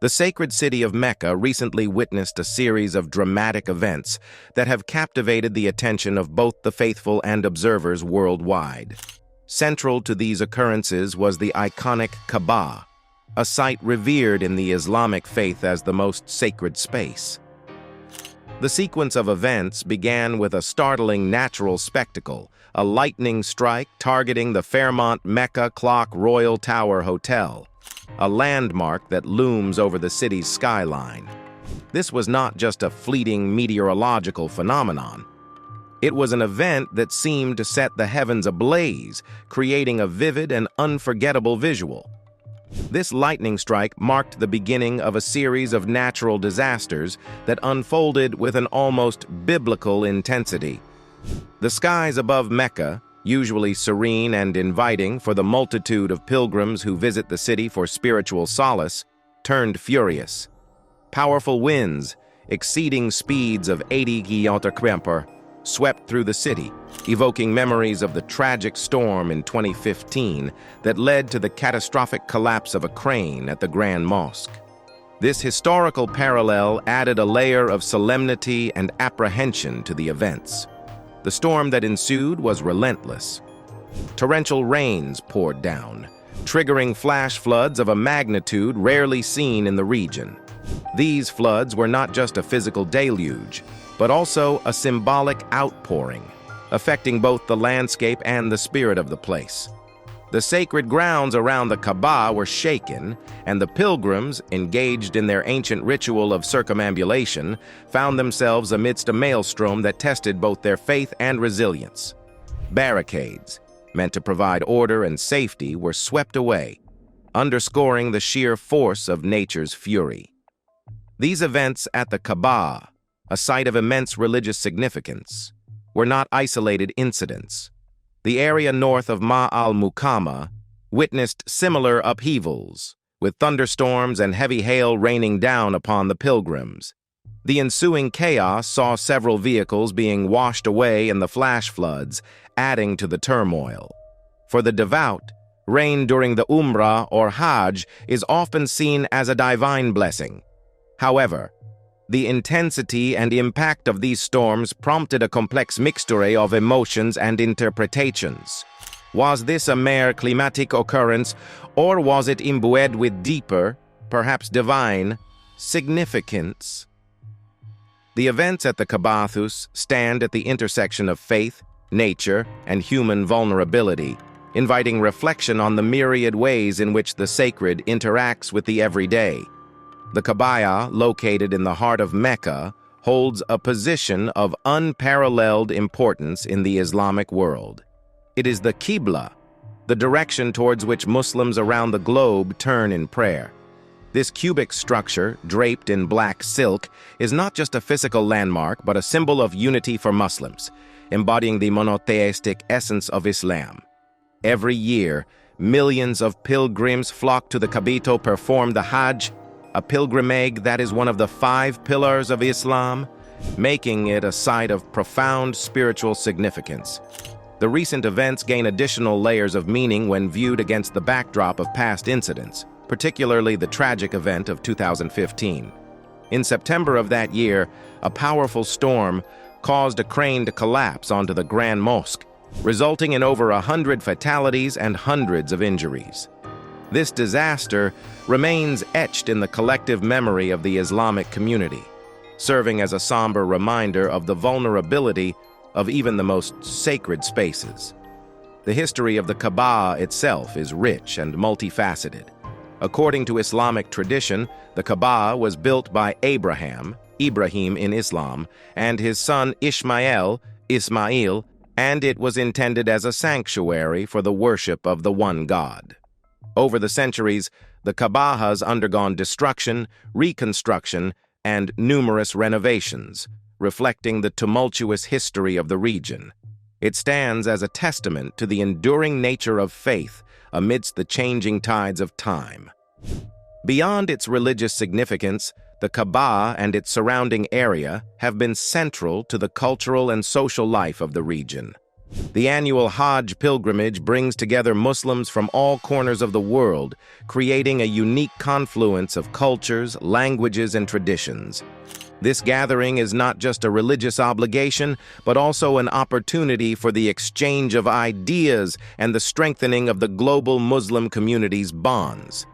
The sacred city of Mecca recently witnessed a series of dramatic events that have captivated the attention of both the faithful and observers worldwide. Central to these occurrences was the iconic Kabaa, a site revered in the Islamic faith as the most sacred space. The sequence of events began with a startling natural spectacle, a lightning strike targeting the Fairmont Mecca Clock Royal Tower Hotel, a landmark that looms over the city's skyline. This was not just a fleeting meteorological phenomenon. It was an event that seemed to set the heavens ablaze, creating a vivid and unforgettable visual. This lightning strike marked the beginning of a series of natural disasters that unfolded with an almost biblical intensity. The skies above Mecca, usually serene and inviting for the multitude of pilgrims who visit the city for spiritual solace, turned furious. Powerful winds, exceeding speeds of 80 km/h, swept through the city, evoking memories of the tragic storm in 2015 that led to the catastrophic collapse of a crane at the Grand Mosque. This historical parallel added a layer of solemnity and apprehension to the events. The storm that ensued was relentless. Torrential rains poured down, triggering flash floods of a magnitude rarely seen in the region. These floods were not just a physical deluge, but also a symbolic outpouring, affecting both the landscape and the spirit of the place. The sacred grounds around the Kabaa were shaken, and the pilgrims, engaged in their ancient ritual of circumambulation, found themselves amidst a maelstrom that tested both their faith and resilience. Barricades, meant to provide order and safety, were swept away, underscoring the sheer force of nature's fury. These events at the Kabaa, a site of immense religious significance, were not isolated incidents. The area north of al-Muqama witnessed similar upheavals, with thunderstorms and heavy hail raining down upon the pilgrims. The ensuing chaos saw several vehicles being washed away in the flash floods, adding to the turmoil. For the devout, rain during the Umrah or Hajj is often seen as a divine blessing. However, the intensity and impact of these storms prompted a complex mixture of emotions and interpretations. Was this a mere climatic occurrence, or was it imbued with deeper, perhaps divine, significance? The events at the Kabaa stand at the intersection of faith, nature, and human vulnerability, inviting reflection on the myriad ways in which the sacred interacts with the everyday. The Kabaa, located in the heart of Mecca, holds a position of unparalleled importance in the Islamic world. It is the Qibla, the direction towards which Muslims around the globe turn in prayer. This cubic structure, draped in black silk, is not just a physical landmark but a symbol of unity for Muslims, embodying the monotheistic essence of Islam. Every year, millions of pilgrims flock to the Kaaba to perform the Hajj, a pilgrimage that is one of the 5 pillars of Islam, making it a site of profound spiritual significance. The recent events gain additional layers of meaning when viewed against the backdrop of past incidents, particularly the tragic event of 2015. In September of that year, a powerful storm caused a crane to collapse onto the Grand Mosque, resulting in over 100 fatalities and hundreds of injuries. This disaster remains etched in the collective memory of the Islamic community, serving as a somber reminder of the vulnerability of even the most sacred spaces. The history of the Kabaa itself is rich and multifaceted. According to Islamic tradition, the Kabaa was built by Ibrahim in Islam, and his son Ismail, and it was intended as a sanctuary for the worship of the one God. Over the centuries, the Kabaa has undergone destruction, reconstruction, and numerous renovations, reflecting the tumultuous history of the region. It stands as a testament to the enduring nature of faith amidst the changing tides of time. Beyond its religious significance, the Kabaa and its surrounding area have been central to the cultural and social life of the region. The annual Hajj pilgrimage brings together Muslims from all corners of the world, creating a unique confluence of cultures, languages, and traditions. This gathering is not just a religious obligation, but also an opportunity for the exchange of ideas and the strengthening of the global Muslim community's bonds.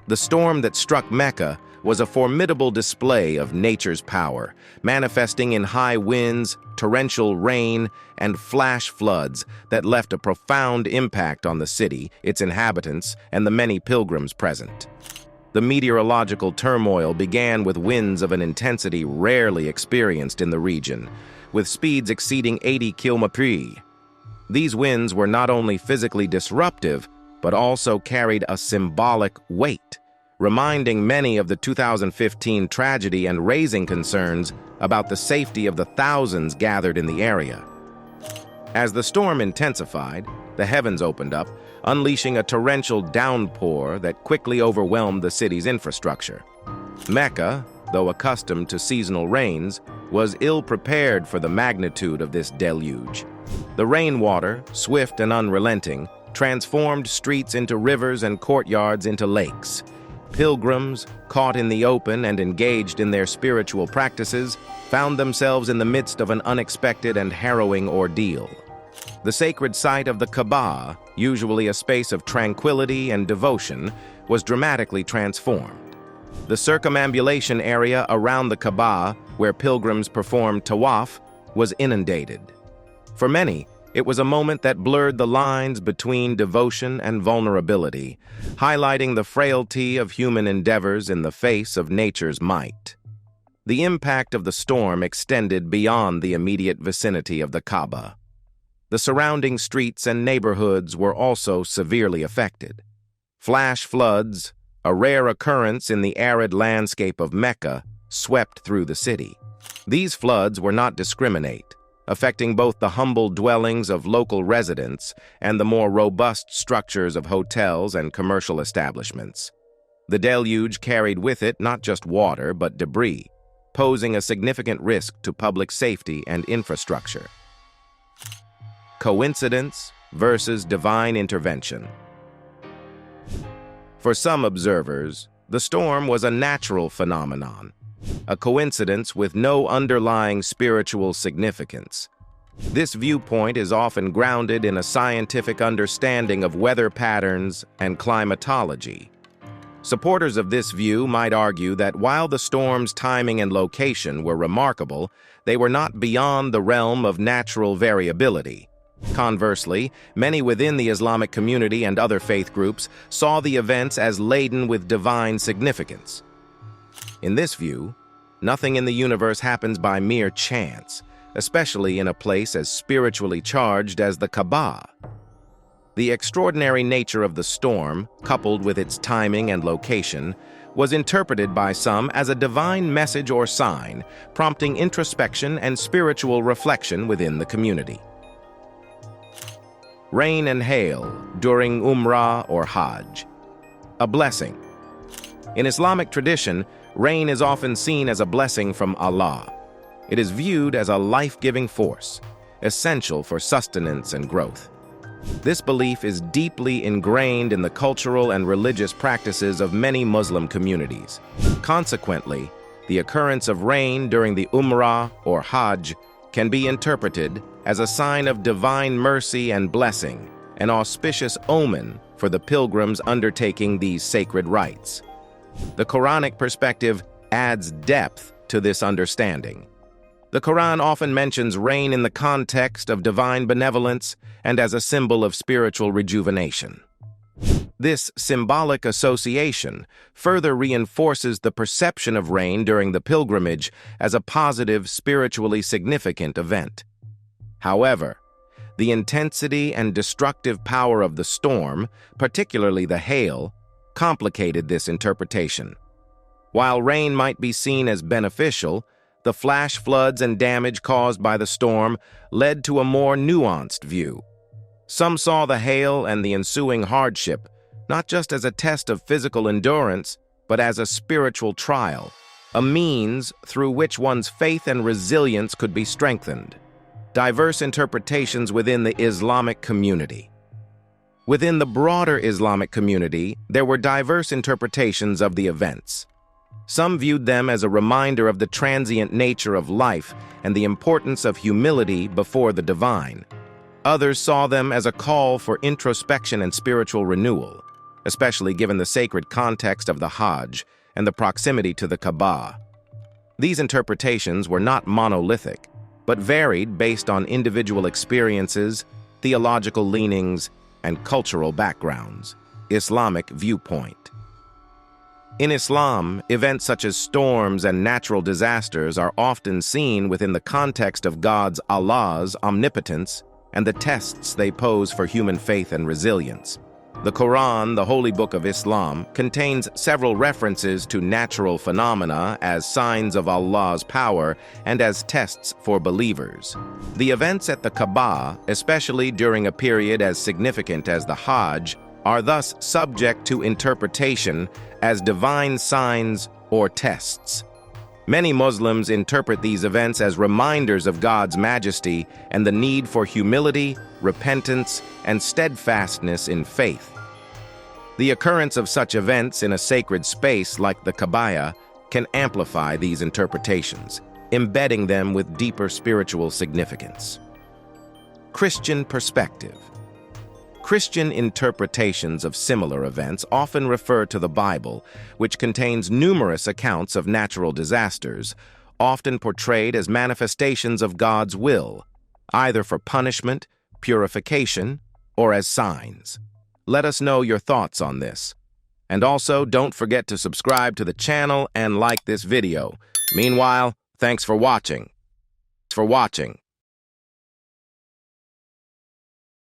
The storm that struck Mecca was a formidable display of nature's power, manifesting in high winds, torrential rain, and flash floods that left a profound impact on the city, its inhabitants, and the many pilgrims present. The meteorological turmoil began with winds of an intensity rarely experienced in the region, with speeds exceeding 80 km/h. These winds were not only physically disruptive, but also carried a symbolic weight, reminding many of the 2015 tragedy and raising concerns about the safety of the thousands gathered in the area. As the storm intensified, the heavens opened up, unleashing a torrential downpour that quickly overwhelmed the city's infrastructure. Mecca, though accustomed to seasonal rains, was ill-prepared for the magnitude of this deluge. The rainwater, swift and unrelenting, transformed streets into rivers and courtyards into lakes. Pilgrims, caught in the open and engaged in their spiritual practices, found themselves in the midst of an unexpected and harrowing ordeal. The sacred site of the Kabaa, usually a space of tranquility and devotion, was dramatically transformed. The circumambulation area around the Kabaa, where pilgrims performed tawaf, was inundated. For many, it was a moment that blurred the lines between devotion and vulnerability, highlighting the frailty of human endeavors in the face of nature's might. The impact of the storm extended beyond the immediate vicinity of the Kaaba. The surrounding streets and neighborhoods were also severely affected. Flash floods, a rare occurrence in the arid landscape of Mecca, swept through the city. These floods were not discriminate, affecting both the humble dwellings of local residents and the more robust structures of hotels and commercial establishments. The deluge carried with it not just water, but debris, posing a significant risk to public safety and infrastructure. Coincidence versus divine intervention. For some observers, the storm was a natural phenomenon, a coincidence with no underlying spiritual significance. This viewpoint is often grounded in a scientific understanding of weather patterns and climatology. Supporters of this view might argue that while the storm's timing and location were remarkable, they were not beyond the realm of natural variability. Conversely, many within the Islamic community and other faith groups saw the events as laden with divine significance. In this view, nothing in the universe happens by mere chance, especially in a place as spiritually charged as the Kabaa. The extraordinary nature of the storm, coupled with its timing and location, was interpreted by some as a divine message or sign, prompting introspection and spiritual reflection within the community. Rain and hail during Umrah or Hajj. A blessing. In Islamic tradition, rain is often seen as a blessing from Allah. It is viewed as a life-giving force, essential for sustenance and growth. This belief is deeply ingrained in the cultural and religious practices of many Muslim communities. Consequently, the occurrence of rain during the Umrah or Hajj can be interpreted as a sign of divine mercy and blessing, an auspicious omen for the pilgrims undertaking these sacred rites. The Quranic perspective adds depth to this understanding. The Quran often mentions rain in the context of divine benevolence and as a symbol of spiritual rejuvenation. This symbolic association further reinforces the perception of rain during the pilgrimage as a positive, spiritually significant event. However, the intensity and destructive power of the storm, particularly the hail, complicated this interpretation. While rain might be seen as beneficial, the flash floods and damage caused by the storm led to a more nuanced view. Some saw the hail and the ensuing hardship not just as a test of physical endurance, but as a spiritual trial, a means through which one's faith and resilience could be strengthened. Diverse interpretations within the Islamic community. Within the broader Islamic community, there were diverse interpretations of the events. Some viewed them as a reminder of the transient nature of life and the importance of humility before the divine. Others saw them as a call for introspection and spiritual renewal, especially given the sacred context of the Hajj and the proximity to the Kabaa. These interpretations were not monolithic, but varied based on individual experiences, theological leanings, and cultural backgrounds. Islamic viewpoint. In Islam, events such as storms and natural disasters are often seen within the context of Allah's omnipotence and the tests they pose for human faith and resilience. The Quran, the holy book of Islam, contains several references to natural phenomena as signs of Allah's power and as tests for believers. The events at the Kabaa, especially during a period as significant as the Hajj, are thus subject to interpretation as divine signs or tests. Many Muslims interpret these events as reminders of God's majesty and the need for humility, repentance, and steadfastness in faith. The occurrence of such events in a sacred space like the Kabaa can amplify these interpretations, embedding them with deeper spiritual significance. Christian perspective. Christian interpretations of similar events often refer to the Bible, which contains numerous accounts of natural disasters, often portrayed as manifestations of God's will, either for punishment, purification, or as signs. Let us know your thoughts on this. And also, don't forget to subscribe to the channel and like this video. Meanwhile, thanks for watching.